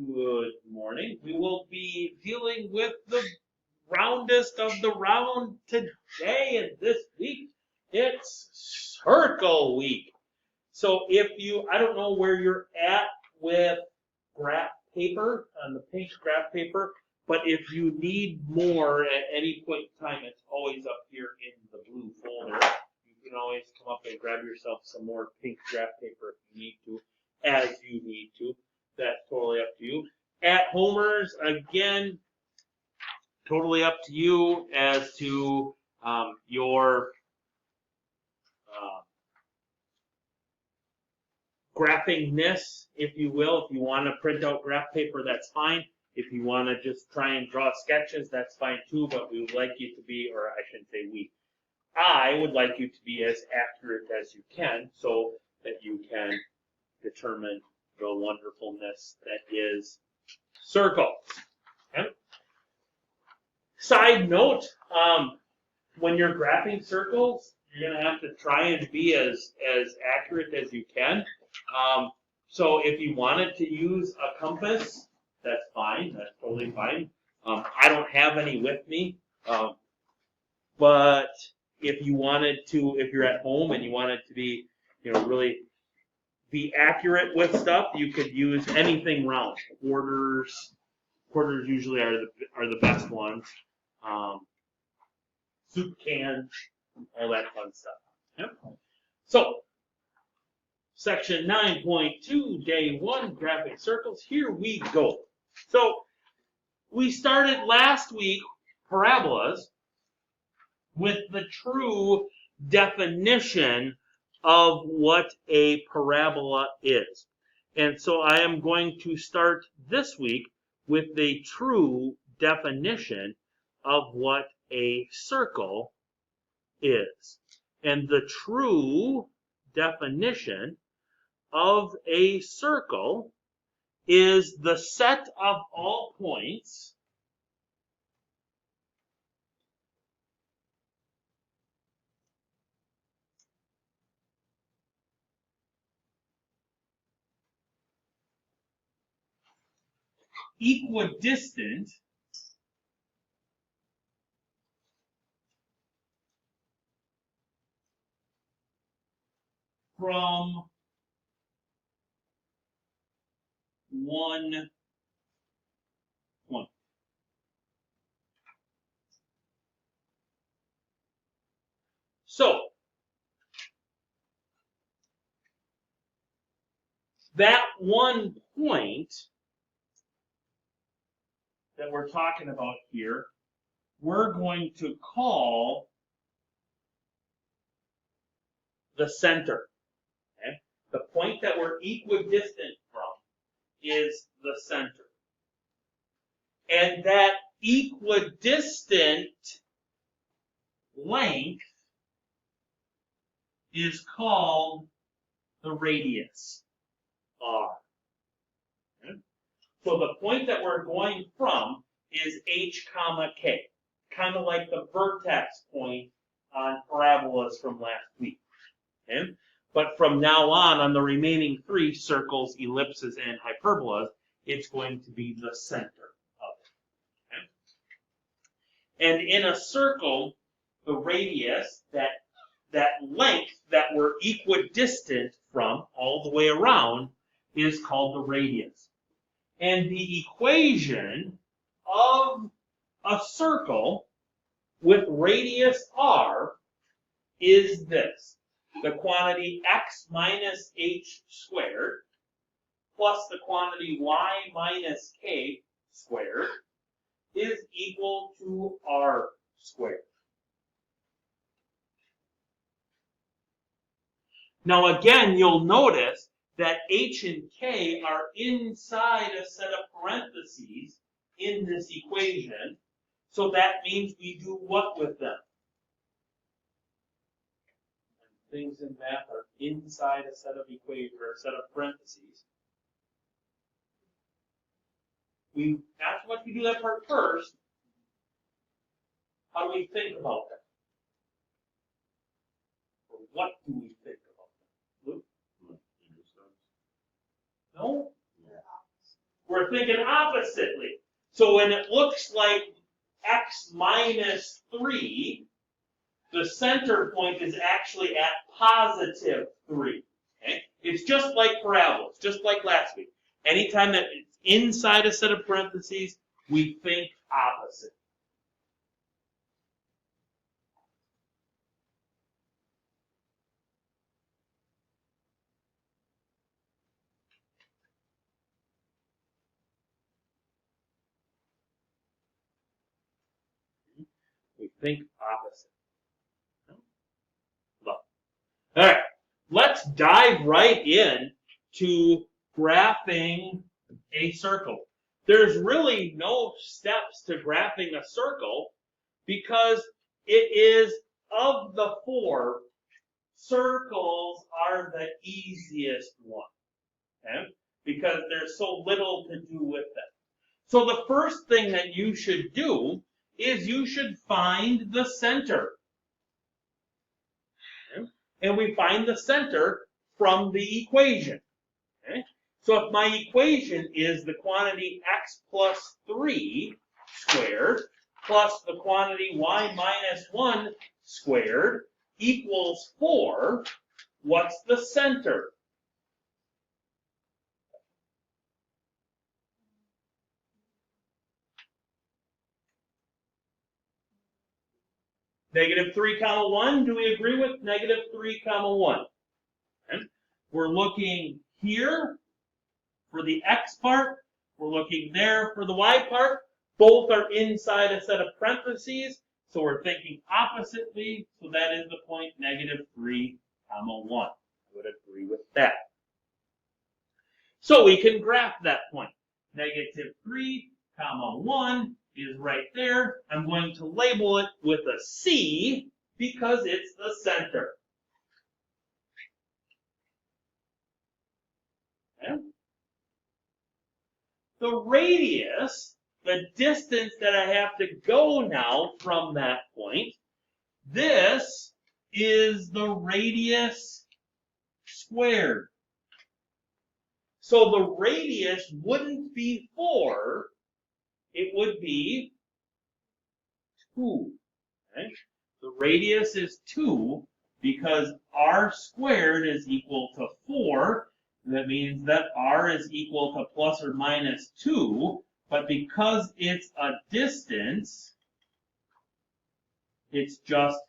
Good morning. We will be dealing with the roundest of the round today and this week. It's Circle Week. So I don't know where you're at with graph paper, on the pink graph paper, but if you need more at any point in time, it's always up here in the blue folder. You can always come up and grab yourself some more pink graph paper if you need to, as you need to. That's totally up to you. At Homers, again, totally up to you as to your graphingness, if you will. If you want to print out graph paper, that's fine. If you want to just try and draw sketches, that's fine too, but we would like you to be, or I shouldn't say we, I would like you to be as accurate as you can so that you can determine the wonderfulness that is circles. Okay? Side note, when you're graphing circles, you're going to have to try and be as accurate as you can. So if you wanted to use a compass, that's fine. That's totally fine. I don't have any with me. But if you wanted to, if you're at home and you wanted to be, really be accurate with stuff, you could use anything round. Quarters usually are the best ones. Soup cans, all that fun stuff. Yep. So, section 9.2, day 1, graphing circles. Here we go. So, we started last week, parabolas, with the true definition of what a parabola is. And so I am going to start this week with the true definition of what a circle is. And the true definition of a circle is the set of all points equidistant from one point. So, that one point that we're talking about here, we're going to call the center. Okay? The point that we're equidistant from is the center. And that equidistant length is called the radius, r. Okay? So the point that we're going from is h comma k, kind of like the vertex point on parabolas from last week. Okay? But from now on the remaining 3 circles, ellipses, and hyperbolas, it's going to be the center of it. Okay? And in a circle, the radius, that length that we're equidistant from all the way around, is called the radius. And the equation of a circle with radius r is this. The quantity x minus h squared plus the quantity y minus k squared is equal to r squared. Now again, you'll notice that h and k are inside a set of parentheses in this equation. So that means we do what with them? Things in math are inside a set of equations or a set of parentheses. After what we do that part first, how do we think about that? Or what do we think about that? Luke? No? Yeah. We're we're thinking oppositely. So when it looks like x minus 3, the center point is actually at positive 3. Okay? It's just like parabolas, just like last week. Anytime that it's inside a set of parentheses, we think opposite. We think opposite. All right, let's dive right in to graphing a circle. There's really no steps to graphing a circle because it is, of the 4, circles are the easiest one, okay? Because there's so little to do with them. So the first thing that you should do is you should find the center. Okay? And we find the center from the equation. Okay? So if my equation is the quantity x plus 3 squared plus the quantity y minus 1 squared equals 4, what's the center? Negative 3 comma 1, do we agree with negative 3 comma 1? Okay. We're looking here for the x part. We're looking there for the y part. Both are inside a set of parentheses, so we're thinking oppositely, so that is the point negative 3 comma 1. I would agree with that. So we can graph that point. Negative 3 comma 1 is right there. I'm going to label it with a C because it's the center. Okay. The radius, the distance that I have to go now from that point, this is the radius squared. So the radius wouldn't be 4, it would be 2. Okay? The radius is 2 because r squared is equal to 4. That means that r is equal to plus or minus 2. But because it's a distance, it's just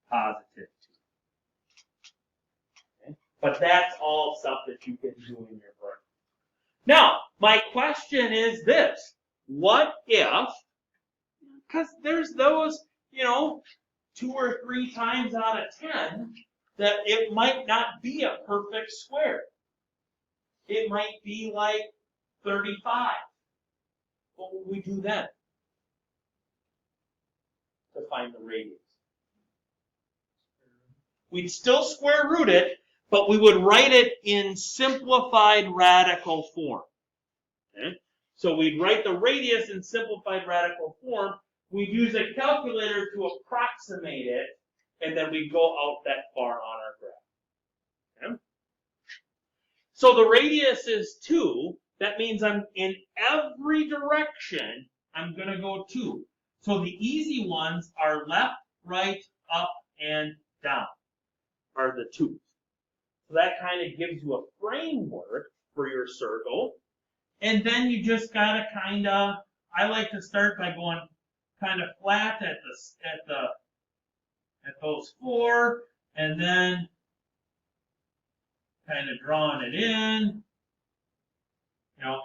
positive 2. Okay? But that's all stuff that you can do in your brain. Now, my question is this. What if, because there's those, 2 or 3 times out of 10 that it might not be a perfect square. It might be like 35. What would we do then to find the radius? We'd still square root it, but we would write it in simplified radical form. Okay? So we'd write the radius in simplified radical form. We'd use a calculator to approximate it, and then we'd go out that far on our graph. Okay? So the radius is 2. That means I'm in every direction, I'm going to go 2. So the easy ones are left, right, up, and down are the 2s. So that kind of gives you a framework for your circle. And then you just got to kind of, I like to start by going kind of flat at those 4, and then kind of drawing it in.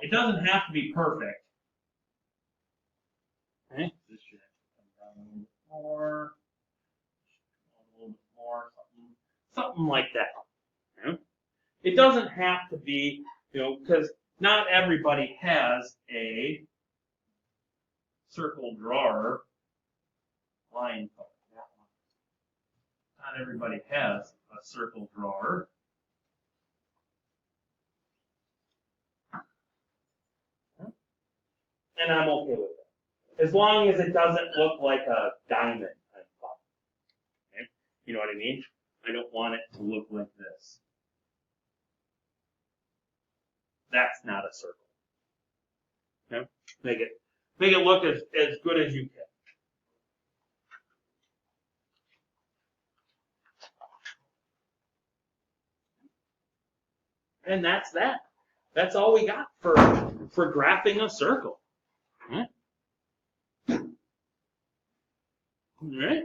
It doesn't have to be perfect. Okay, this should come down a little bit more, something like that. Okay? It doesn't have to be, because not everybody has a circle drawer line color. Not everybody has a circle drawer. And I'm okay with it. As long as it doesn't look like a diamond. Okay? You know what I mean? I don't want it to look like this. That's not a circle. Okay? Make it look as good as you can. And that's that. That's all we got for graphing a circle. All right.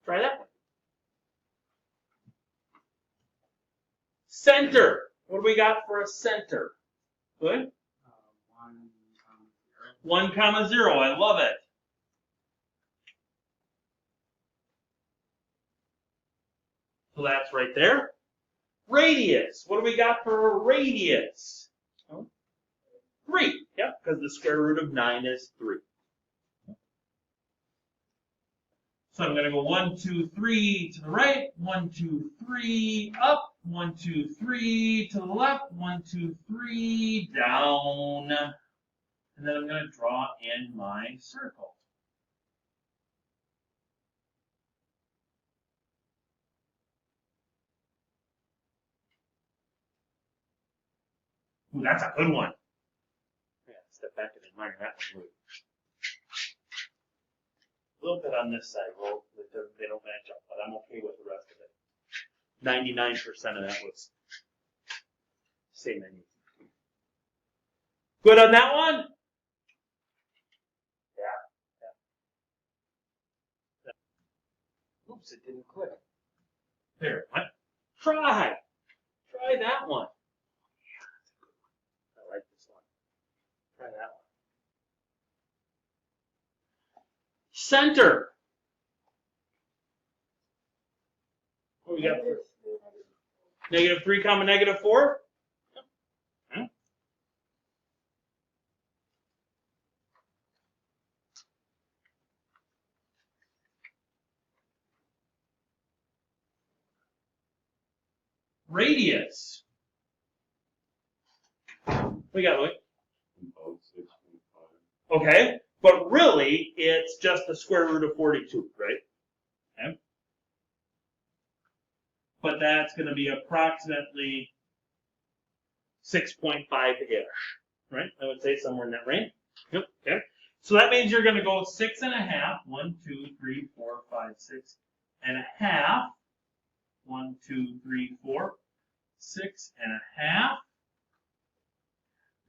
Try that one. Center. What do we got for a center? Good. 1, 0. I love it. So that's right there. Radius. What do we got for a radius? 3. Yep, because the square root of 9 is 3. So I'm going to go 1, 2, 3 to the right, 1, 2, 3 up, 1, 2, 3 to the left, 1, 2, 3 down. And then I'm going to draw in my circle. Ooh, that's a good one. Yeah, step back and admire that one. A little bit on this side, well, they don't match up, but I'm okay with the rest of it. 99% of that was same menu. Good on that one? Yeah. Oops, it didn't click. There, what? Try that one. I like this one. Try that one. Center. What we got? -3 comma -4? Okay. Radius. What we got, Louis? Okay, but really, it's just the square root of 42, right? Okay. But that's going to be approximately 6.5-ish, right? I would say somewhere in that range. Yep. Okay. So that means you're going to go 6.5. 1, 2, 3, 4, 5, 6.5. 1, 2, 3, 4, 6.5.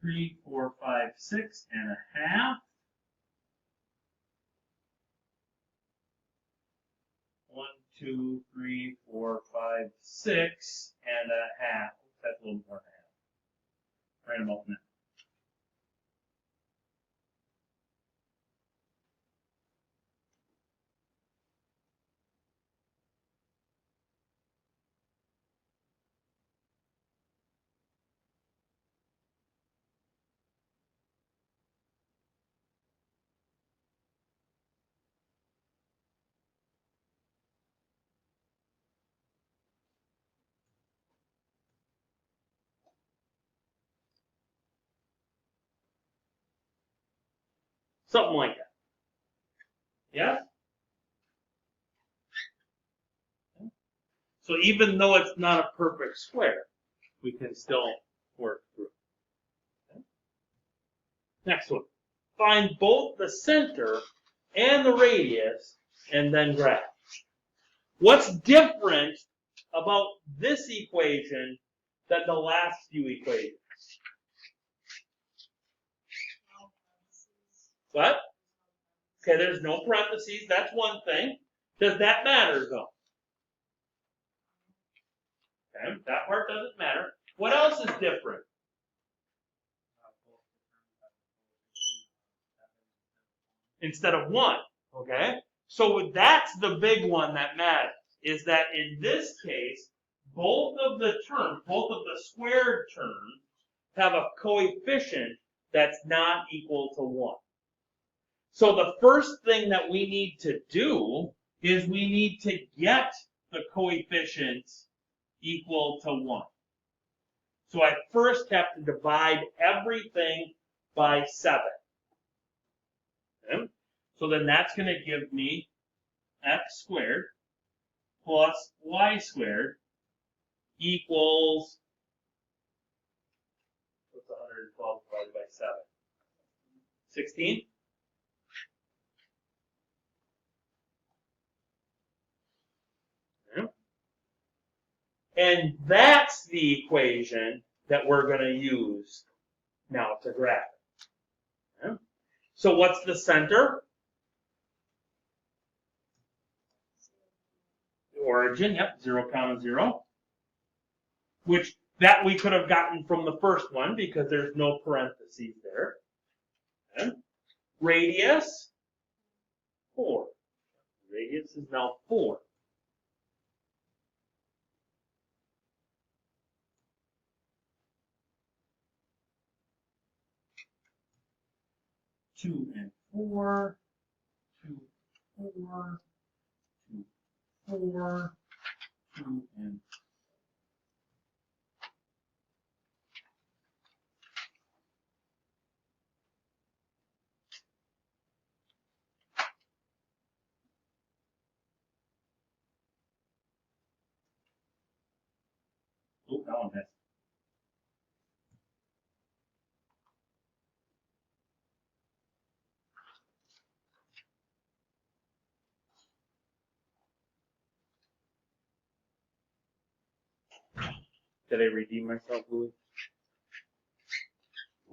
3, 4, 5, 6.5. 1, 2, 3, 4, 5, 6.5. That's a little more half. Right about now. Something like that. Yeah? So even though it's not a perfect square, we can still work through it. Okay? Next one. Find both the center and the radius, and then graph. What's different about this equation than the last few equations? What? Okay, there's no parentheses. That's one thing. Does that matter, though? Okay, that part doesn't matter. What else is different? Instead of 1, okay? So that's the big one that matters, is that in this case, both of the terms, both of the squared terms, have a coefficient that's not equal to 1. So the first thing that we need to do is we need to get the coefficient equal to 1. So I first have to divide everything by 7. Okay? So then that's going to give me x squared plus y squared equals, what's 112 7? 16? And that's the equation that we're going to use now to graph it. Okay? So what's the center? The origin, yep, 0, 0. Which that we could have gotten from the first one because there's no parentheses there. Okay? Radius, 4. Radius is now 4. Two and 4, 2, 4, 2, 4, 2 and 4. Oh, that one has. Did I redeem myself, Louis?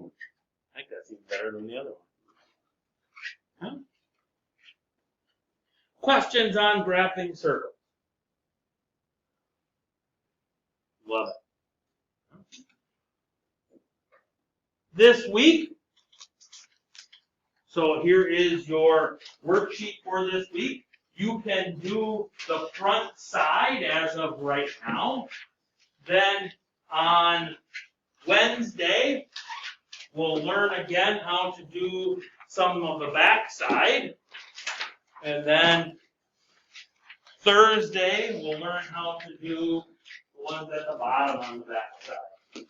I think that's even better than the other one. Huh? Questions on graphing circles? Love it. This week, so here is your worksheet for this week. You can do the front side as of right now. Then on Wednesday, we'll learn again how to do some of the back side. And then Thursday, we'll learn how to do the ones at the bottom on the back side.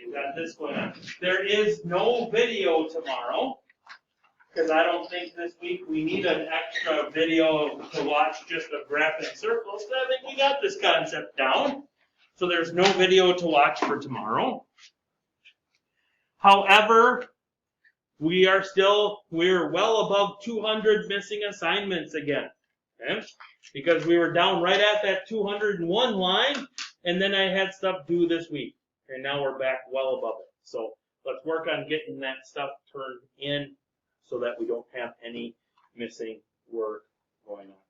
We've got this going on. There is no video tomorrow, because I don't think this week we need an extra video to watch just of graphing circles. I think we got this concept down. So there's no video to watch for tomorrow. However, we're well above 200 missing assignments again. Okay? Because we were down right at that 201 line, and then I had stuff due this week. And now we're back well above it. So let's work on getting that stuff turned in so that we don't have any missing work going on.